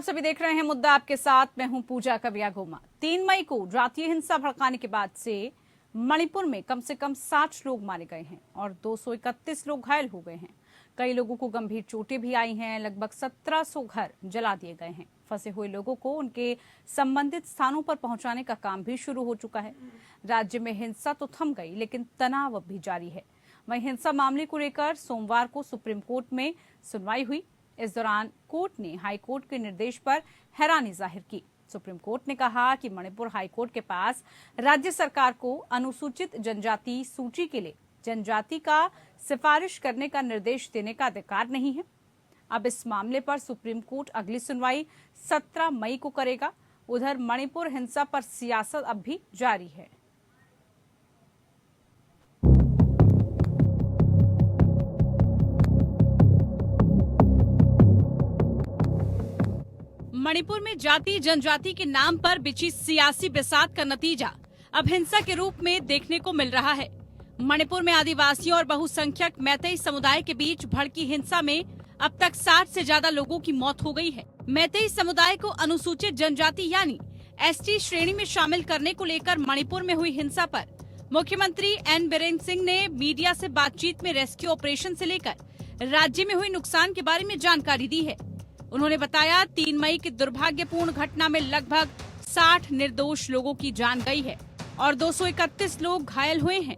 सभी देख रहे हैं मुद्दा आपके साथ। मैं हूं पूजा कविया गोमा। 3 मई को जातीय हिंसा भड़काने के बाद से मणिपुर में कम से कम 60 लोग मारे गए हैं और 231 लोग घायल हो गए हैं। कई लोगों को गंभीर चोटें भी आई हैं। लगभग 1700 घर जला दिए गए हैं। फंसे हुए लोगों को उनके संबंधित स्थानों पर पहुंचाने का काम भी शुरू हो चुका है। राज्य में हिंसा तो थम गई, लेकिन तनाव अब भी जारी है। वहीं हिंसा मामले को लेकर सोमवार को सुप्रीम कोर्ट में सुनवाई हुई। इस दौरान कोर्ट ने हाई कोर्ट के निर्देश पर हैरानी जाहिर की। सुप्रीम कोर्ट ने कहा कि मणिपुर हाई कोर्ट के पास राज्य सरकार को अनुसूचित जनजाति सूची के लिए जनजाति का सिफारिश करने का निर्देश देने का अधिकार नहीं है। अब इस मामले पर सुप्रीम कोर्ट अगली सुनवाई 17 मई को करेगा। उधर मणिपुर हिंसा पर सियासत अब भी जारी है। मणिपुर में जाति जनजाति के नाम पर बिछी सियासी बिसात का नतीजा अब हिंसा के रूप में देखने को मिल रहा है। मणिपुर में आदिवासियों और बहुसंख्यक मैतेई समुदाय के बीच भड़की हिंसा में अब तक 60 से ज्यादा लोगों की मौत हो गई है। मैतेई समुदाय को अनुसूचित जनजाति यानी एसटी श्रेणी में शामिल करने को लेकर मणिपुर में हुई हिंसा पर मुख्यमंत्री एन बीरेन सिंह ने मीडिया से बातचीत में रेस्क्यू ऑपरेशन से लेकर राज्य में हुई नुकसान के बारे में जानकारी दी है। उन्होंने बताया 3 मई की दुर्भाग्यपूर्ण घटना में लगभग 60 निर्दोष लोगों की जान गई है और 231 लोग घायल हुए हैं।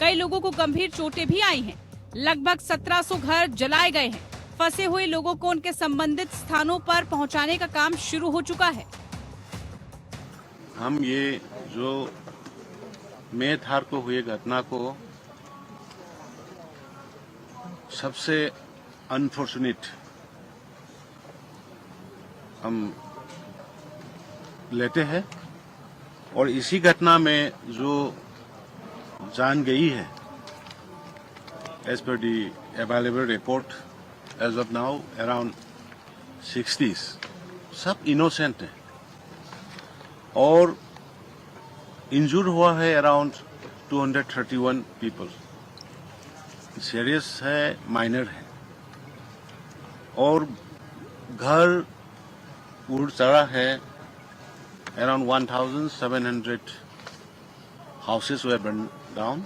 कई लोगों को गंभीर चोटें भी आई हैं। लगभग 1700 घर जलाए गए हैं। फंसे हुए लोगों को उनके संबंधित स्थानों पर पहुंचाने का काम शुरू हो चुका है। हम ये जो मई थार को हुई घटना को सबसे अनफॉर्चुनेट हम लेते हैं और इसी घटना में जो जान गई है, एज पर the available report as of now around 60 सब इनोसेंट है और इंजूर हुआ है अराउंड 231 पीपल। सीरियस है, माइनर है और घर उड़ चढ़ा है। Around 1700 houses were burn down.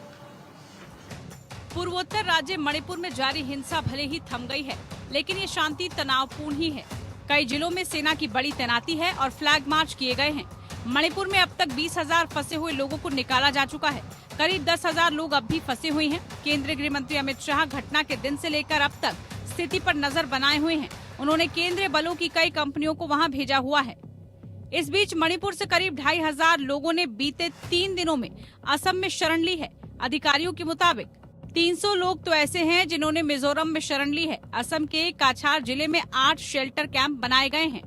पूर्वोत्तर राज्य मणिपुर में जारी हिंसा भले ही थम गई है, लेकिन ये शांति तनावपूर्ण ही है। कई जिलों में सेना की बड़ी तैनाती है और फ्लैग मार्च किए गए हैं। मणिपुर में अब तक 20,000 फंसे हुए लोगों को निकाला जा चुका है। करीब 10,000 लोग अब भी फंसे हुए हैं। केंद्रीय गृह मंत्री अमित शाह घटना के दिन से लेकर अब तक स्थिति पर नजर बनाए हुए हैं। उन्होंने केंद्रीय बलों की कई कंपनियों को वहां भेजा हुआ है। इस बीच मणिपुर से करीब 2,500 लोगों ने बीते 3 दिनों में असम में शरण ली है। अधिकारियों के मुताबिक 300 लोग तो ऐसे हैं जिन्होंने मिजोरम में शरण ली है। असम के काछार जिले में 8 शेल्टर कैंप बनाए गए हैं।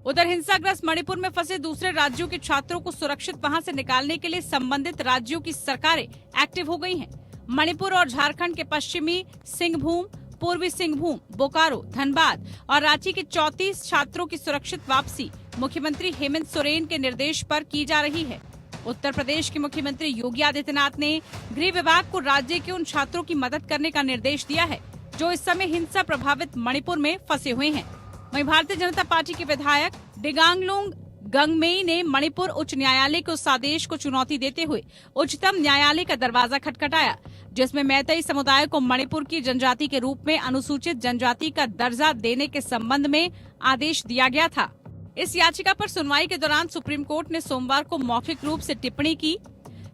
उधर हिंसाग्रस्त मणिपुर में फंसे दूसरे राज्यों के छात्रों को सुरक्षित वहां से निकालने के लिए संबंधित राज्यों की सरकारें एक्टिव हो गई हैं। मणिपुर और झारखंड के पश्चिमी सिंहभूम, पूर्वी सिंहभूम, बोकारो, धनबाद और रांची के 34 छात्रों की सुरक्षित वापसी मुख्यमंत्री हेमंत सोरेन के निर्देश पर की जा रही है। उत्तर प्रदेश के मुख्यमंत्री योगी आदित्यनाथ ने गृह विभाग को राज्य के उन छात्रों की मदद करने का निर्देश दिया है जो इस समय हिंसा प्रभावित मणिपुर में फंसे हुए हैं। वहीं भारतीय जनता पार्टी के विधायक डिगांगलुंग गंगमेई ने मणिपुर उच्च न्यायालय के उस आदेश को चुनौती देते हुए उच्चतम न्यायालय का दरवाजा खटखटाया, जिसमें मैतेई समुदाय को मणिपुर की जनजाति के रूप में अनुसूचित जनजाति का दर्जा देने के संबंध में आदेश दिया गया था। इस याचिका पर सुनवाई के दौरान सुप्रीम कोर्ट ने सोमवार को मौखिक रूप से टिप्पणी की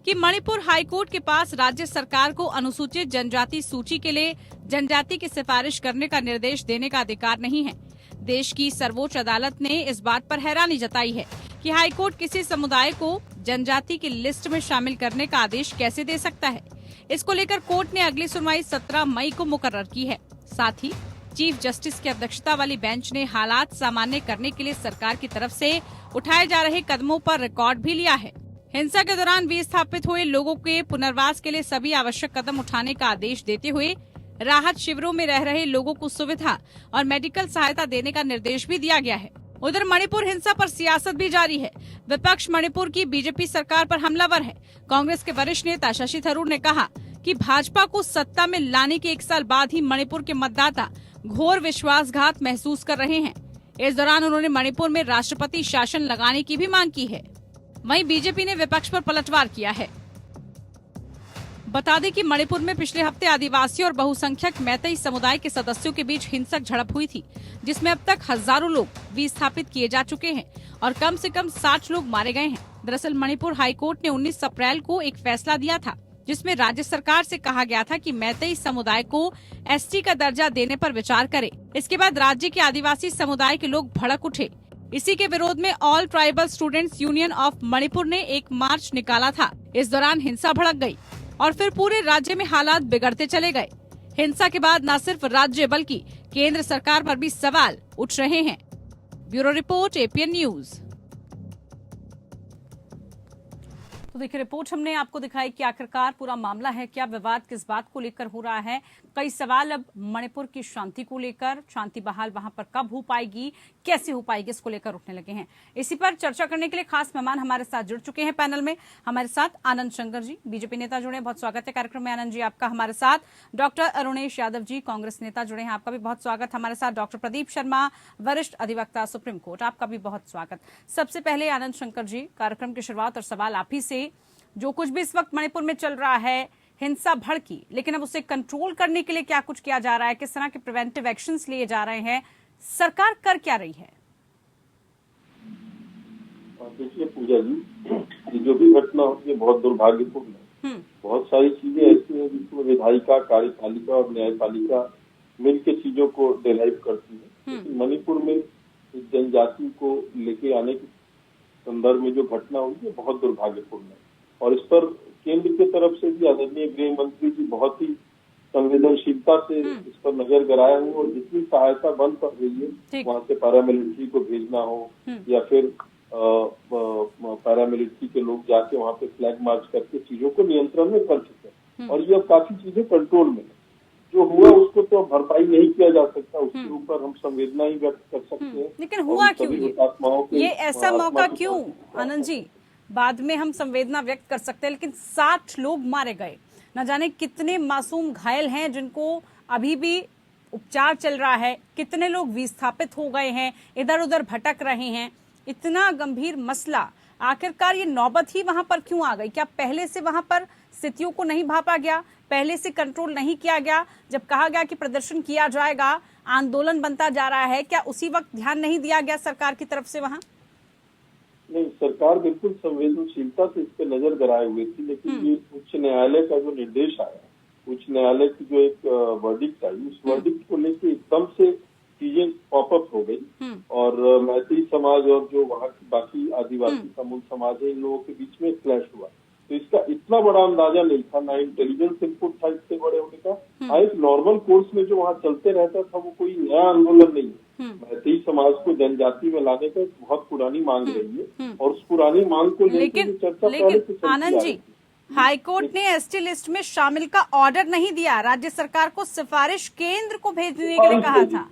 कि मणिपुर हाई कोर्ट के पास राज्य सरकार को अनुसूचित जनजाति सूची के लिए जनजाति की सिफारिश करने का निर्देश देने का अधिकार नहीं है। देश की सर्वोच्च अदालत ने इस बात पर हैरानी जताई है कि हाई कोर्ट किसी समुदाय को जनजाति की लिस्ट में शामिल करने का आदेश कैसे दे सकता है। इसको लेकर कोर्ट ने अगली सुनवाई 17 मई को मुकर्रर की है। साथ ही चीफ जस्टिस की अध्यक्षता वाली बेंच ने हालात सामान्य करने के लिए सरकार की तरफ से उठाए जा रहे कदमों पर रिकॉर्ड भी लिया है। हिंसा के दौरान विस्थापित हुए लोगों के पुनर्वास के लिए सभी आवश्यक कदम उठाने का आदेश देते हुए राहत शिविरों में रह रहे लोगों को सुविधा और मेडिकल सहायता देने का निर्देश भी दिया गया है। उधर मणिपुर हिंसा पर सियासत भी जारी है। विपक्ष मणिपुर की बीजेपी सरकार पर हमलावर है। कांग्रेस के वरिष्ठ नेता शशि थरूर ने कहा कि भाजपा को सत्ता में लाने के 1 साल बाद ही मणिपुर के मतदाता घोर विश्वासघात महसूस कर रहे हैं। इस दौरान उन्होंने मणिपुर में राष्ट्रपति शासन लगाने की भी मांग की है। वहीं बीजेपी ने विपक्ष पर पलटवार किया है। बता दें कि मणिपुर में पिछले हफ्ते आदिवासी और बहुसंख्यक मैतेई समुदाय के सदस्यों के बीच हिंसक झड़प हुई थी, जिसमें अब तक हजारों लोग विस्थापित किए जा चुके हैं और कम से कम 60 लोग मारे गए हैं। दरअसल मणिपुर हाईकोर्ट ने 19 अप्रैल को एक फैसला दिया था, जिसमें राज्य सरकार से कहा गया था कि मैतेई समुदाय को एसटी का दर्जा देने पर विचार करे। इसके बाद राज्य के आदिवासी समुदाय के लोग भड़क उठे। इसी के विरोध में all tribal students union of Manipur ने एक मार्च निकाला था। इस दौरान हिंसा भड़क गई और फिर पूरे राज्य में हालात बिगड़ते चले गए। हिंसा के बाद न सिर्फ राज्य बल्कि केंद्र सरकार पर भी सवाल उठ रहे हैं। Bureau report, APN news. तो देखिए, रिपोर्ट हमने आपको दिखाई कि आखिरकार पूरा मामला है क्या, विवाद किस बात को लेकर हो रहा है। कई सवाल अब मणिपुर की शांति को लेकर, शांति बहाल वहां पर कब हो पाएगी, कैसे हो पाएगी, इसको लेकर उठने लगे हैं। इसी पर चर्चा करने के लिए खास मेहमान हमारे साथ जुड़ चुके हैं पैनल में। हमारे साथ आनंद शंकर जी, बीजेपी नेता जुड़े हैं, बहुत स्वागत है कार्यक्रम में आनंद जी आपका। हमारे साथ डॉक्टर अरुणेश यादव जी, कांग्रेस नेता जुड़े हैं, आपका भी बहुत स्वागत। हमारे साथ डॉक्टर प्रदीप शर्मा, वरिष्ठ अधिवक्ता सुप्रीम कोर्ट, आपका भी बहुत स्वागत। सबसे पहले आनंद शंकर जी, कार्यक्रम की शुरुआत और सवाल आप ही से, जो कुछ भी इस वक्त मणिपुर में चल रहा है, हिंसा भड़की, लेकिन अब उसे कंट्रोल करने के लिए क्या कुछ किया जा रहा है, किस तरह के प्रिवेंटिव एक्शंस लिए जा रहे हैं, सरकार कर क्या रही है? देखिए पूजा जी, ये जो भी घटना होती है बहुत दुर्भाग्यपूर्ण है। बहुत सारी चीजें ऐसी हैं जिसमें विधायिका, कार्यपालिका और न्यायपालिका मिलकर चीजों को डिराइव करती है। मणिपुर में इस जनजाति को लेके आने के संदर्भ में जो घटना हुई है बहुत दुर्भाग्यपूर्ण है और इस पर केंद्र की तरफ से भी आदरणीय गृह मंत्री जी बहुत ही संवेदनशीलता से इस पर नजर गड़ाए हुए और जितनी सहायता बन पा रही है वहाँ से पैरामिलिट्री को भेजना हो या फिर पैरामिलिट्री के लोग जाके वहाँ पे फ्लैग मार्च करके चीजों को नियंत्रण में कर चुके हैं और ये अब काफी चीजें कंट्रोल में है। जो हुआ उसको तो भरपाई नहीं किया जा सकता, उसके ऊपर हम संवेदना ही व्यक्त कर सकते हैं। लेकिन हुआ क्यों ये ऐसा मौका क्यों आनंद जी? बाद में हम संवेदना व्यक्त कर सकते हैं, लेकिन 60 लोग मारे गए, न जाने कितने मासूम घायल हैं जिनको अभी भी उपचार चल रहा है, कितने लोग विस्थापित हो गए हैं, इधर उधर भटक रहे हैं। इतना गंभीर मसला, आखिरकार ये नौबत ही वहां पर क्यों आ गई? क्या पहले से वहां पर स्थितियों को नहीं भापा गया, पहले से कंट्रोल नहीं किया गया? जब कहा गया कि प्रदर्शन किया जाएगा, आंदोलन बनता जा रहा है, क्या उसी वक्त ध्यान नहीं दिया गया सरकार की तरफ से वहां? नहीं, सरकार बिल्कुल संवेदनशीलता से इस पे नजर गड़ाए हुए थी, लेकिन ये उच्च न्यायालय का जो निर्देश आया, उच्च न्यायालय की जो एक वर्डिक्ट आई, उस वर्डिक्ट को लेके एकदम से चीजें पॉपअप हो गई और मैतेई समाज और जो वहाँ की बाकी आदिवासी समूह समाज है, इन लोगों के बीच में क्लैश हुआ। तो इसका इतना बड़ा अंदाजा नहीं था, ना इंटेलिजेंस इनपुट था इतने बड़े होने का। एक नॉर्मल कोर्स में जो वहाँ चलते रहता था वो कोई नया आंदोलन नहीं है। मैतेई समाज को जनजाति में लाने का बहुत पुरानी मांग रही है और उस पुरानी मांग को लेकर चर्चा पहले से आनंद जी, हाईकोर्ट ने एसटी लिस्ट में शामिल का ऑर्डर नहीं दिया, राज्य सरकार को सिफारिश केंद्र को भेजने के लिए कहा था।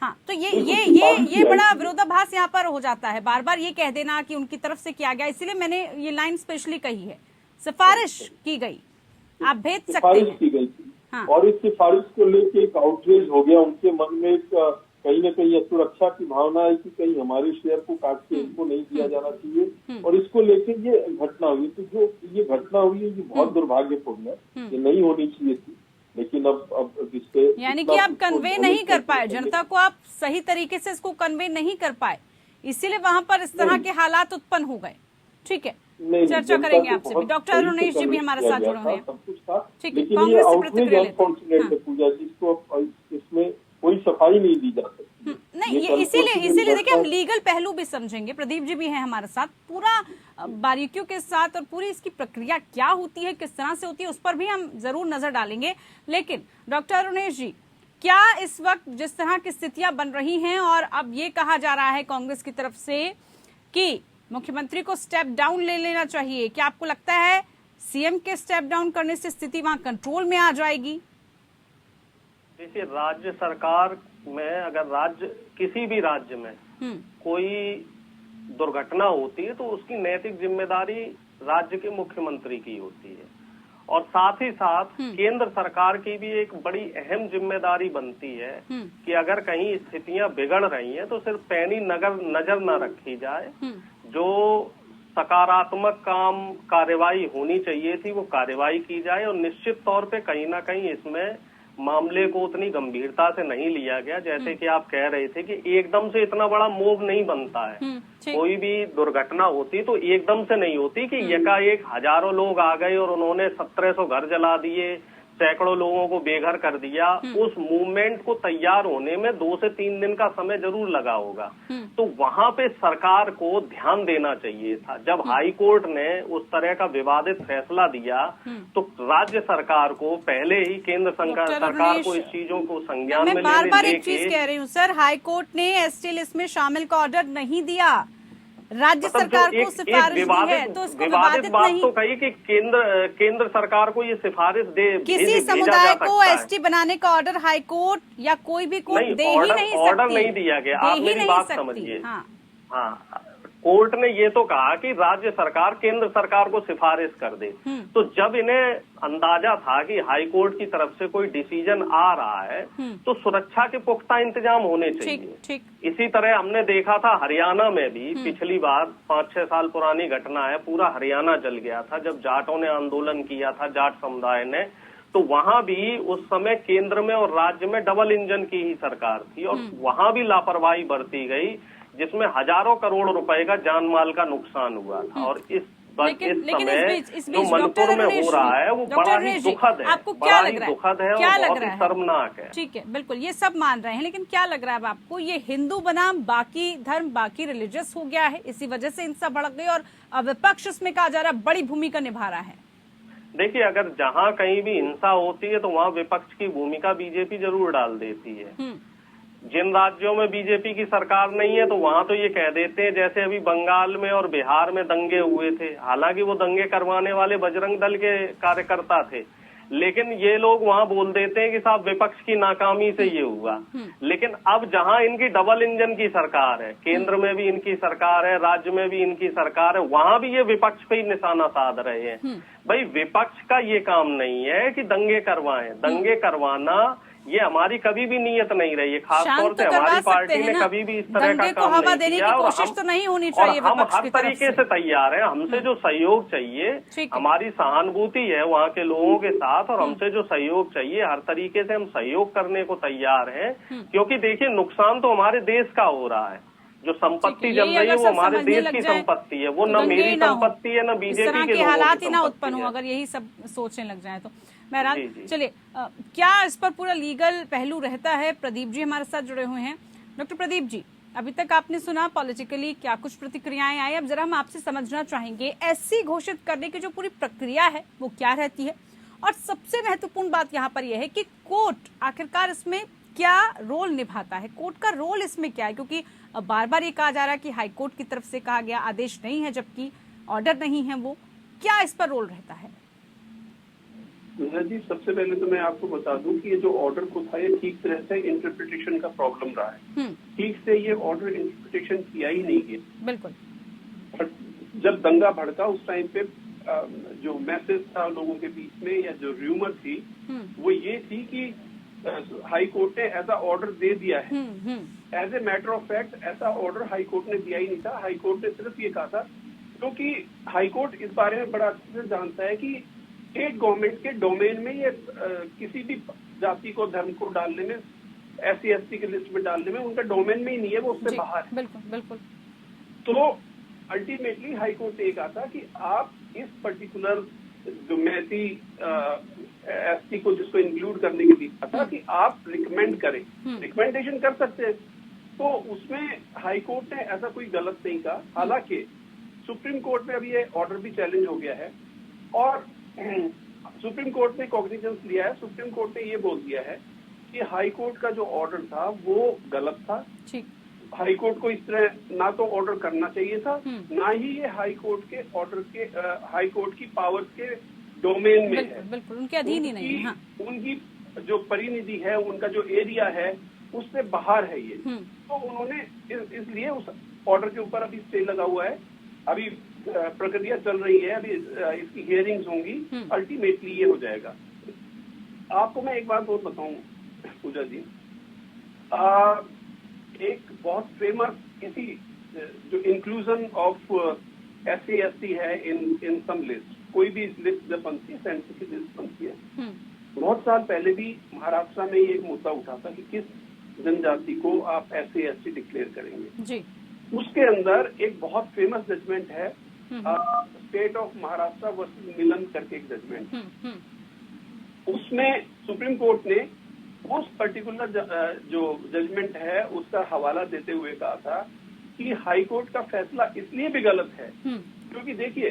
हाँ, तो ये बड़ा विरोधाभास यहाँ पर हो जाता है। बार बार ये कह देना कि उनकी तरफ से किया गया, इसीलिए मैंने ये लाइन स्पेशली कही है, सिफारिश की गई, आप भेज सकते हैं। की गई थी और इस सिफारिश को लेके एक आउटरीच हो गया उनके मन में, कहीं न कहीं सुरक्षा की भावना है कि कहीं हमारे शेयर को काट के इनको नहीं दिया जाना चाहिए और इसको लेके ये घटना हुई। तो जो ये घटना हुई है ये बहुत दुर्भाग्यपूर्ण है, ये नहीं होनी चाहिए थी, लेकिन अब इससे यानी कि आप कन्वे नहीं कर पाए जनता को, आप सही तरीके से इसको कन्वे नहीं कर पाए, इसीलिए वहां पर इस तरह के हालात उत्पन्न हो गए। ठीक है, चर्चा करेंगे आपसे भी। डॉक्टर अरुणेश जी भी हमारे साथ जुड़े हुए हैं। ठीक है, कांग्रेस से प्रतिक्रिया लेते हैं। इसमें कोई सफाई नहीं दी जा सकती। नहीं, ये इसीलिए देखिए हम लीगल पहलू भी समझेंगे। प्रदीप जी भी हैं हमारे साथ, पूरा बारीकियों के साथ और पूरी इसकी प्रक्रिया क्या होती है, किस तरह से होती है, उस पर भी हम जरूर नजर डालेंगे। लेकिन डॉक्टर अरुणेश जी, क्या इस वक्त जिस तरह की स्थितियां बन रही हैं और अब ये कहा जा रहा है कांग्रेस की तरफ से कि मुख्यमंत्री को स्टेप डाउन ले लेना चाहिए, क्या आपको लगता है सीएम के स्टेप डाउन करने से स्थिति वहां कंट्रोल में आ जाएगी? देखिए, राज्य सरकार में अगर किसी भी राज्य में कोई दुर्घटना होती है तो उसकी नैतिक जिम्मेदारी राज्य के मुख्यमंत्री की होती है और साथ ही साथ केंद्र सरकार की भी एक बड़ी अहम जिम्मेदारी बनती है कि अगर कहीं स्थितियां बिगड़ रही हैं तो सिर्फ पैनी नजर न रखी जाए, जो सकारात्मक कार्रवाई होनी चाहिए थी वो कार्रवाई की जाए, और निश्चित तौर पे कहीं ना कहीं इसमें मामले को उतनी गंभीरता से नहीं लिया गया। जैसे कि आप कह रहे थे कि एकदम से इतना बड़ा मोह नहीं बनता है, कोई भी दुर्घटना होती तो एकदम से नहीं होती कि एकाएक हजारों लोग आ गए और उन्होंने 1700 घर जला दिए, सैकड़ों लोगों को बेघर कर दिया। उस मूवमेंट को तैयार होने में 2 से 3 दिन का समय जरूर लगा होगा। तो वहां पे सरकार को ध्यान देना चाहिए था। जब हाई कोर्ट ने उस तरह का विवादित फैसला दिया तो राज्य सरकार को पहले ही केंद्र सरकार को इस चीजों को संज्ञान में लेने मैं बार-बार एक चीज कह रही हूँ सर, हाई कोर्ट ने एसटी लिस्ट में शामिल का ऑर्डर नहीं दिया, राज्य सरकार को सिफारिश दी है, तो उसको विवादित बात नहीं। तो कही कि केंद्र सरकार को ये सिफारिश किसी समुदाय को एसटी बनाने का ऑर्डर हाई कोर्ट या कोई भी कोर्ट दे ही नहीं सकती। ऑर्डर नहीं दिया गया, आप मेरी बात समझिए। हाँ, कोर्ट ने ये तो कहा कि राज्य सरकार केंद्र सरकार को सिफारिश कर दे। तो जब इन्हें अंदाजा था कि हाई कोर्ट की तरफ से कोई डिसीजन आ रहा है तो सुरक्षा के पुख्ता इंतजाम होने चाहिए। ठीक। इसी तरह हमने देखा था हरियाणा में भी, पिछली बार 5-6 साल पुरानी घटना है, पूरा हरियाणा जल गया था जब जाटों ने आंदोलन किया था, जाट समुदाय ने। तो वहां भी उस समय केंद्र में और राज्य में डबल इंजन की ही सरकार थी और वहां भी लापरवाही बरती गई, जिसमें हजारों करोड़ रुपए का जान माल का नुकसान हुआ था। और इस समय जो मणिपुर में हो रहा है वो बड़ा ही दुखद है। आपको क्या लग रहा है? दुखद है और बहुत ही शर्मनाक है। ठीक है, बिल्कुल ये सब मान रहे हैं, लेकिन क्या लग रहा है अब आपको, ये हिंदू बनाम बाकी धर्म, बाकी रिलीजियस हो गया है, इसी वजह से हिंसा भड़क गई और विपक्ष इसमें कहा जा रहा है बड़ी भूमिका निभा रहा है? देखिए, अगर जहाँ कहीं भी हिंसा होती है तो वहाँ विपक्ष की भूमिका बीजेपी जरूर डाल देती है। जिन राज्यों में बीजेपी की सरकार नहीं है तो वहाँ तो ये कह देते हैं, जैसे अभी बंगाल में और बिहार में दंगे हुए थे, हालांकि वो दंगे करवाने वाले बजरंग दल के कार्यकर्ता थे, लेकिन ये लोग वहाँ बोल देते हैं कि साहब विपक्ष की नाकामी से ये हुआ। लेकिन अब जहाँ इनकी डबल इंजन की सरकार है, केंद्र में भी इनकी सरकार है, राज्य में भी इनकी सरकार है, वहाँ भी ये विपक्ष पे ही निशाना साध रहे हैं। भाई, विपक्ष का ये काम नहीं है कि दंगे करवाएं, दंगे करवाना ये हमारी कभी भी नीयत नहीं रही है। खासतौर से हमारी पार्टी ने कभी भी इस तरह का काम नहीं किया और कोशिश तो नहीं होनी चाहिए। हम हर तरीके से तैयार हैं, हमसे जो सहयोग चाहिए, हमारी सहानुभूति है वहाँ के लोगों के साथ, और हमसे जो सहयोग चाहिए हर तरीके से हम सहयोग करने को तैयार हैं। क्योंकि देखिए, नुकसान तो हमारे देश का हो रहा है, जो संपत्ति जल रही है वो हमारे देश की संपत्ति है, वो न मेरी संपत्ति है न बीजेपी के हालात ही ना उत्पन्न हो अगर यही सब सोचने लग जाए तो। महराज, चलिए, क्या इस पर पूरा लीगल पहलू रहता है? प्रदीप जी हमारे साथ जुड़े हुए हैं। डॉक्टर प्रदीप जी, अभी तक आपने सुना पॉलिटिकली क्या कुछ प्रतिक्रियाएं आई, अब जरा हम आपसे समझना चाहेंगे एससी घोषित करने की जो पूरी प्रक्रिया है वो क्या रहती है, और सबसे महत्वपूर्ण बात यहाँ पर यह है कि कोर्ट आखिरकार इसमें क्या रोल निभाता है, कोर्ट का रोल इसमें क्या है? क्योंकि बार बार ये कहा जा रहा है कि हाईकोर्ट की तरफ से कहा गया आदेश नहीं है, जबकि ऑर्डर नहीं है, वो क्या इस पर रोल रहता है? जी, सबसे पहले तो मैं आपको बता दूं कि ये जो ऑर्डर को था ये ठीक तरह से इंटरप्रिटेशन का प्रॉब्लम रहा है। ठीक से ये ऑर्डर इंटरप्रिटेशन किया ही नहीं गया। बिल्कुल। जब दंगा भड़का उस टाइम पे जो मैसेज था लोगों के बीच में या जो र्यूमर थी वो ये थी कि हाई कोर्ट ने ऐसा ऑर्डर दे दिया है। As a matter of fact ऐसा ऑर्डर हाई कोर्ट ने दिया ही नहीं था। हाई कोर्ट ने सिर्फ ये कहा था, क्योंकि हाई कोर्ट इस बारे में बड़ा अच्छे से जानता है कि स्टेट गवर्नमेंट के डोमेन में ये किसी भी जाति को, धर्म को डालने में, SC/ST की लिस्ट में डालने में उनका डोमेन में ही नहीं है, वो उससे बाहर है। बिल्कुल बिल्कुल। तो अल्टीमेटली हाई कोर्ट ने कहा था कि आप इस पर्टिकुलर जो मैथी ST को जिसको इंक्लूड करने के लिए कहा था कि आप रिकमेंड करें, रिकमेंडेशन कर सकते हैं। तो उसमें हाई कोर्ट ने ऐसा कोई गलत नहीं कहा। हालांकि सुप्रीम कोर्ट में अभी ये ऑर्डर भी चैलेंज हो गया है और सुप्रीम कोर्ट ने कॉग्निजेंस लिया है। सुप्रीम कोर्ट ने ये बोल दिया है कि हाई कोर्ट का जो ऑर्डर था वो गलत था। हाई कोर्ट को इस तरह ना तो ऑर्डर करना चाहिए था, ना ही ये हाई कोर्ट के ऑर्डर के हाई कोर्ट की पावर्स के डोमेन में है। बिल्कुल उनके अधीन ही नहीं है। हाँ। उनकी जो परिनिधि है, उनका जो एरिया है, उससे बाहर है ये। तो उन्होंने इसलिए उस ऑर्डर के ऊपर अभी स्टे लगा हुआ है। अभी प्रक्रिया चल रही है, अभी इसकी हियरिंग्स होंगी, अल्टीमेटली ये हो जाएगा। आपको मैं एक बात और बताऊं पूजा जी, एक बहुत फेमस इसी जो इंक्लूजन ऑफ SC/ST है इन सम लिस्ट, कोई भी लिस्ट जब बनती है, सेंसस की लिस्ट बनती है, बहुत साल पहले भी महाराष्ट्र में ये एक मुद्दा उठा था कि किस जनजाति को आप SC/ST डिक्लेयर करेंगे जी। उसके अंदर एक बहुत फेमस जजमेंट है, स्टेट ऑफ महाराष्ट्र वर्सेस मिलन करके एक जजमेंट, उसमें सुप्रीम कोर्ट ने उस पर्टिकुलर जो जजमेंट है उसका हवाला देते हुए कहा था कि हाई कोर्ट का फैसला इसलिए भी गलत है क्योंकि देखिए,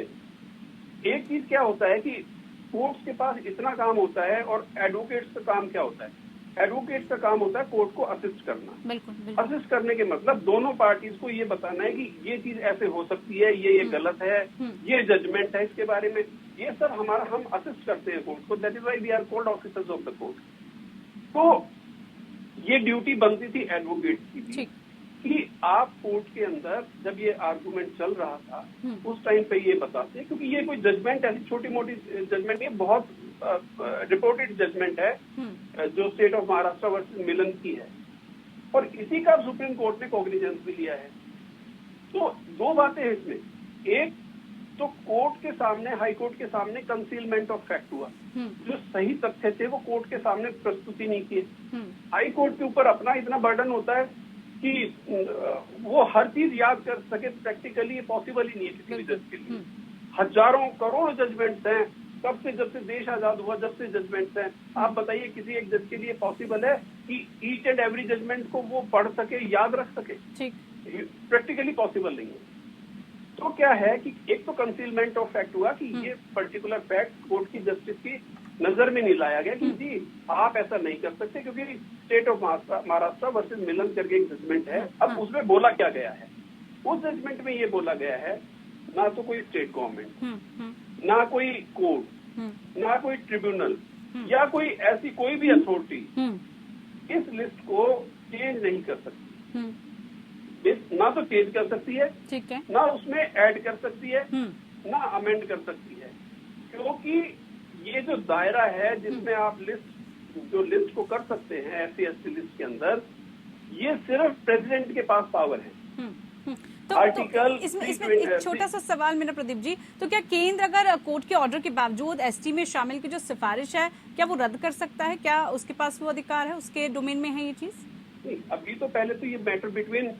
एक चीज क्या होता है कि कोर्ट्स के पास इतना काम होता है और एडवोकेट्स का काम क्या होता है, एडवोकेट्स का काम होता है कोर्ट को असिस्ट करना। बिल्कुल। असिस्ट करने के मतलब दोनों पार्टीज को ये बताना है कि ये चीज ऐसे हो सकती है, ये गलत है, ये जजमेंट है इसके बारे में, ये सब हम असिस्ट करते हैं कोर्ट को। That is why we are called officers of the court. तो ये ड्यूटी बनती थी एडवोकेट्स की भी कि आप कोर्ट के अंदर जब ये आर्गुमेंट चल रहा था उस टाइम पे ये बताते, क्योंकि ये कोई जजमेंट ऐसी छोटी मोटी जजमेंट नहीं, बहुत रिपोर्टेड जजमेंट है जो स्टेट ऑफ महाराष्ट्र वर्सेस मिलन की है, और इसी का सुप्रीम कोर्ट ने कॉग्निजेंस भी लिया है। तो दो बातें हैं इसमें, एक तो कोर्ट के सामने, हाई कोर्ट के सामने कंसीलमेंट ऑफ फैक्ट हुआ, जो सही तथ्य थे वो कोर्ट के सामने प्रस्तुति नहीं किए। हाई कोर्ट के ऊपर अपना इतना बर्डन होता है कि वो हर चीज याद कर सके, प्रैक्टिकली ये पॉसिबल ही नहीं है किसी भी जज के लिए। हजारों करोड़ों जजमेंट्स हैं, कब से, जब से देश आजाद हुआ जब से जजमेंट्स हैं। आप बताइए किसी एक जज के लिए पॉसिबल है कि ईच एंड एवरी जजमेंट को वो पढ़ सके, याद रख सके? प्रैक्टिकली पॉसिबल नहीं है। तो क्या है कि एक तो कंसीलमेंट ऑफ फैक्ट हुआ कि ये पर्टिकुलर फैक्ट कोर्ट की जस्टिस की नजर में नहीं लाया गया कि जी आप ऐसा नहीं कर सकते, क्योंकि स्टेट ऑफ महाराष्ट्र वर्सेस मिलन करके एक जजमेंट है। अब उसमें बोला क्या गया है, उस जजमेंट में ये बोला गया है, ना तो कोई स्टेट गवर्नमेंट, ना कोई कोर्ट, ना कोई ट्रिब्यूनल या कोई ऐसी कोई भी अथॉरिटी इस लिस्ट को चेंज नहीं कर सकती। ना तो चेंज कर सकती है, ठीक है, ना उसमें ऐड कर सकती है, ना अमेंड कर सकती है, क्योंकि ये जो दायरा है जिसमें आप लिस्ट को कर सकते हैं SC/ST लिस्ट के अंदर, ये सिर्फ प्रेसिडेंट के पास पावर है। तो आर्टिकल इसमें एक छोटा सा सवाल मेरा प्रदीप जी, तो क्या केंद्र अगर कोर्ट के ऑर्डर के बावजूद ST में शामिल की जो सिफारिश है क्या वो रद्द कर सकता है? क्या उसके पास वो अधिकार है, उसके डोमेन में है ये चीज? अभी तो पहले तो ये matter between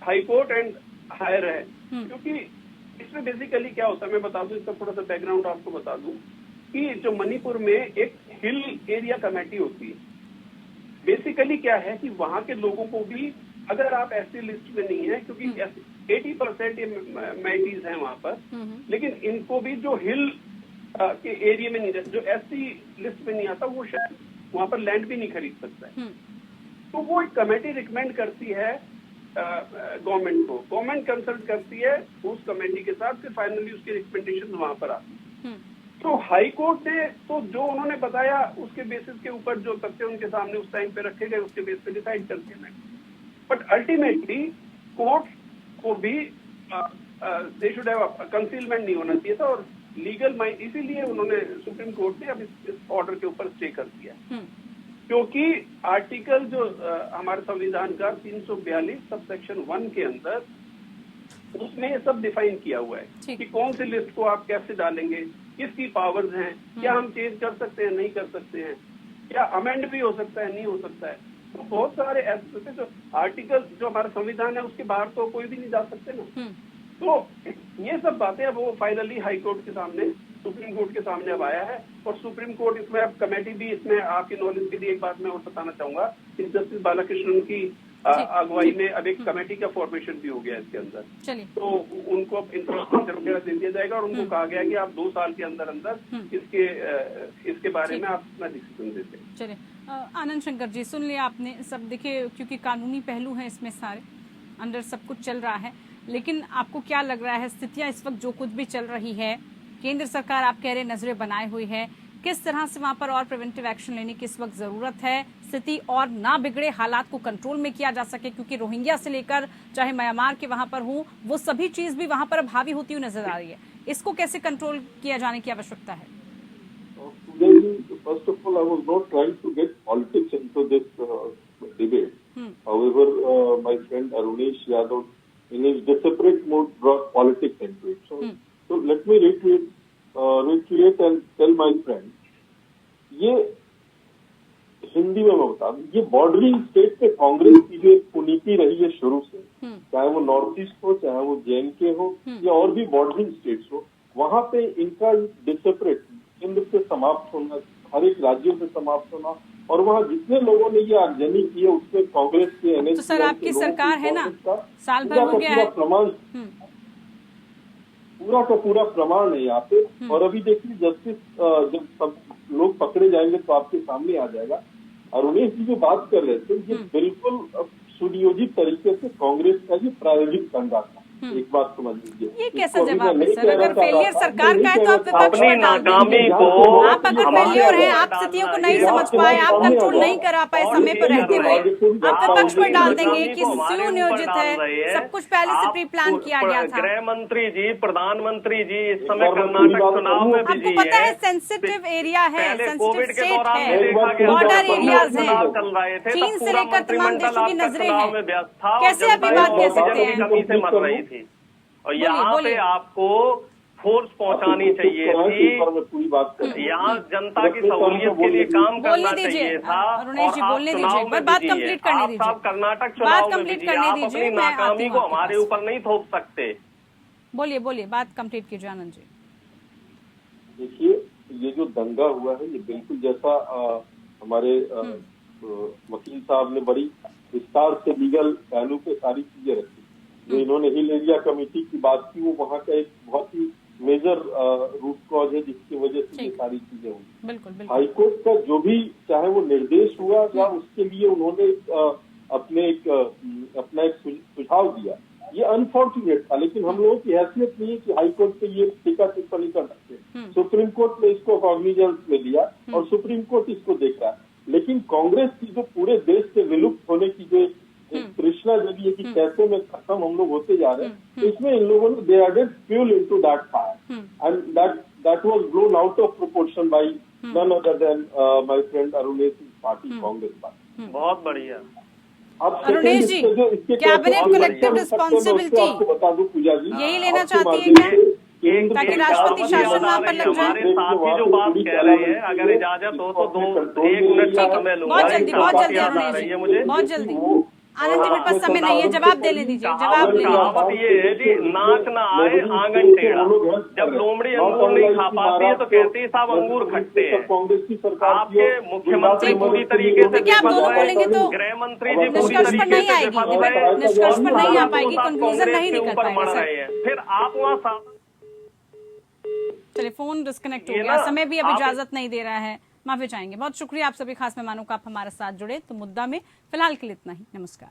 high court and higher है, क्योंकि इसमें बेसिकली क्या होता है मैं बता दूं, इसका थोड़ा सा बैकग्राउंड आपको बता दूं कि जो मणिपुर में एक हिल एरिया कमेटी होती है, बेसिकली क्या है कि वहां के लोगों को भी, अगर आप SC लिस्ट में नहीं है, क्योंकि 80% ये मैटीज हैं वहां पर, लेकिन इनको भी जो हिल के एरिया में नहीं रहते, जो SC लिस्ट में नहीं आता, वो शायद वहां पर लैंड भी नहीं खरीद सकता है। तो वो एक कमेटी रिकमेंड करती है गवर्नमेंट को, गवर्नमेंट कंसल्ट करती है उस कमेटी के साथ, फिर फाइनली उसकी रिकमेंडेशन वहां पर आती है। तो हाई कोर्ट ने तो जो उन्होंने बताया उसके बेसिस के ऊपर जो तथ्य उनके सामने उस टाइम पे रखे गए उसके बेस पे डिसाइड कर दिया। बट अल्टीमेटली कोर्ट को भी दे शुड हैव कंसीलमेंट नहीं होना चाहिए था, और लीगल माइंड, इसीलिए उन्होंने सुप्रीम कोर्ट ने अब इस ऑर्डर के ऊपर स्टे कर दिया, क्योंकि आर्टिकल जो हमारे संविधान का 342 सब सेक्शन 1 के अंदर उसमें ये सब डिफाइन किया हुआ है कि कौन सी लिस्ट को आप कैसे डालेंगे, किसकी पावर्स हैं, क्या हम चेंज कर सकते हैं, नहीं कर सकते हैं, क्या अमेंड भी हो सकता है, नहीं हो सकता है। तो बहुत सारे ऐसे जो आर्टिकल जो हमारा संविधान है उसके बाहर तो कोई भी नहीं जा सकते ना। तो ये सब बातें अब वो फाइनली हाई कोर्ट के सामने, सुप्रीम कोर्ट के सामने अब आया है, और सुप्रीम कोर्ट इसमें अब कमेटी भी, इसमें आपकी नॉलेज के लिए एक बात मैं और बताना चाहूंगा कि जस्टिस बालाकृष्णन की अगुवाई में अब एक कमेटी का फॉर्मेशन भी हो गया इसके अंदर। तो उनको अब इंफ्रास्ट्रक्चर वगैरह दे दिया जाएगा, और उनको कहा गया कि आप 2 साल के अंदर अंदर इसके बारे में आप अपना डिसीजन देते हैं। चलिए आनंद शंकर जी, सुन लिया आपने सब। देखिए क्योंकि कानूनी पहलू हैं इसमें सारे, अंदर सब कुछ चल रहा है, लेकिन आपको क्या लग रहा है स्थितियां इस वक्त जो कुछ भी चल रही है, केंद्र सरकार आप कह रहे नजरें बनाए हुई है, किस तरह से वहां पर और प्रिवेंटिव एक्शन लेने की इस वक्त जरूरत है? स्थिति और ना बिगड़े, हालात को कंट्रोल में किया जा सके, क्योंकि रोहिंग्या से लेकर चाहे म्यांमार के वहां पर हो, वो सभी चीज भी वहां पर अब हावी होती हुई नजर आ रही है। इसको कैसे कंट्रोल किया जाने की आवश्यकता है? First of all, I was not trying to get politics into this debate. However, my friend Arunesh Yadav, in his desperate mood, brought politics into it. So let me recreate and tell my friend, ये हिंदी में मैं बता दूं, ये bordering state पे कांग्रेस की जो एक कुनीति रही है शुरू से, चाहे वो नॉर्थ ईस्ट हो, चाहे वो JNK हो, या और भी बॉर्डरिंग स्टेट्स हो, वहां पे इनका डिसेपरेट केंद्र से समाप्त होना, हर एक राज्यों से समाप्त होना, और वहाँ जितने लोगों ने ये आगजनी की है उसमें कांग्रेस के NSU तो सर आपकी सरकार है ना, साल भर हो गया है, पूरा का पूरा प्रमाण है यहाँ पे। और अभी देखिए जस्टिस जब सब लोग पकड़े जाएंगे तो आपके सामने आ जाएगा। अरुणेश जी जो बात कर रहे थे, ये बिल्कुल सुनियोजित तरीके से कांग्रेस का ये प्रायोजित दंगा था। एक बात समझ लीजिए, ये कैसा जवाब है सर? अगर फेलियर सरकार का है तो आप विपक्ष पर डाल नाकामी को, आप अगर फेलियर है, आप स्थितियों को नहीं समझ पाए, आप कंट्रोल नहीं करा पाए समय पर रहते हुए, आप विपक्ष पर डाल देंगे कि सुनियोजित है, सब कुछ पहले से प्री प्लान किया गया था। गृह मंत्री जी, प्रधानमंत्री जी इस समय कर्नाटक चुनाव में बिजी आपको पता है सेंसिटिव एरिया है, सेंसिटिव स्टेट है, बॉर्डर एरियाज है, चीन से लेकर तमाम देशों की नजरें हैं, कैसे आप ये बात कह सकते हैं? कमी से मर रही थी और यहाँ पे आपको फोर्स पहुंचानी चाहिए थी, यहाँ जनता की सहूलियत के लिए काम करना चाहिए था। अरुणेश जी बोलने दीजिए, एक बार बात कंप्लीट करने दीजिए। आप कर्नाटक चुनाव में बिजी, आप अपनी नाकामी को हमारे ऊपर नहीं थोप सकते। बोलिए बोलिए, बात कंप्लीट कीजिए आनंद जी। देखिए, ये जो दंगा हुआ है, ये बिल्कुल जैसा हमारे वकील साहब ने बड़ी विस्तार से लीगल पहलू पे सारी चीजें रखी, जो इन्होंने हिल एरिया कमेटी की बात की, वो वहाँ का एक बहुत ही मेजर रूट कॉज है जिसकी वजह से ये सारी चीजें हुई। बिल्कुल। हाईकोर्ट का जो भी चाहे वो निर्देश हुआ या उसके लिए उन्होंने अपना एक सुझाव दिया, ये अनफॉर्चुनेट था, लेकिन हम लोगों की हैसियत नहीं है कि हाईकोर्ट पे ये टीका टिप्पणी कर सकते। सुप्रीम कोर्ट ने इसको कॉग्निजेंस में लिया और सुप्रीम कोर्ट इसको देख रहा है, लेकिन कांग्रेस की जो पूरे देश से विलुप्त होने की जो तृष्णा जगी है कि कैसे में खत्म हम लोग होते जा रहे हैं, तो इसमें इन लोगों ने they added fuel into that fire and that was blown out of proportion by none other than my friend Arunesh party, Congress party. बहुत बढ़िया। Arunesh ji, cabinet collective responsibility आपको बता दूं पूजा जी, यही लेना चाहती है क्या, ताकि राष्ट्रपति शासन वहाँ पर लग जाए? हमारे साथी जो बात कह रहे हैं, अगर इजाजत हो तो 1 मिनट का समय लूंगा। बहुत जल्दी अरुणेश जी, बहुत जल्दी। आनंद जी मेरे पास समय नहीं है, जवाब देने दीजिए, जवाब ले लीजिए। कहावत ये है जी, नाच ना आए आंगन टेढ़ा। जब लोमड़ी अंगूर नहीं खा पाती है तो कहती है साहब अंगूर खट्टे हैं। आपके मुख्यमंत्री पूरी तरीके से क्या आप दोनों बोलेंगे तो गृह मंत्री जी निष्कर्ष पर नहीं आएगी, निष्कर्ष पर नहीं आ पाएगी, कंक्लूजन नहीं निकल पाएगा। फिर आप वहाँ टेलीफोन डिस्कनेक्ट हो गया, समय भी अब इजाजत नहीं दे रहा है, माफी चाहेंगे। बहुत शुक्रिया आप सभी खास मेहमानों का, आप हमारे साथ जुड़े। तो मुद्दा में फिलहाल के लिए इतना ही, नमस्कार।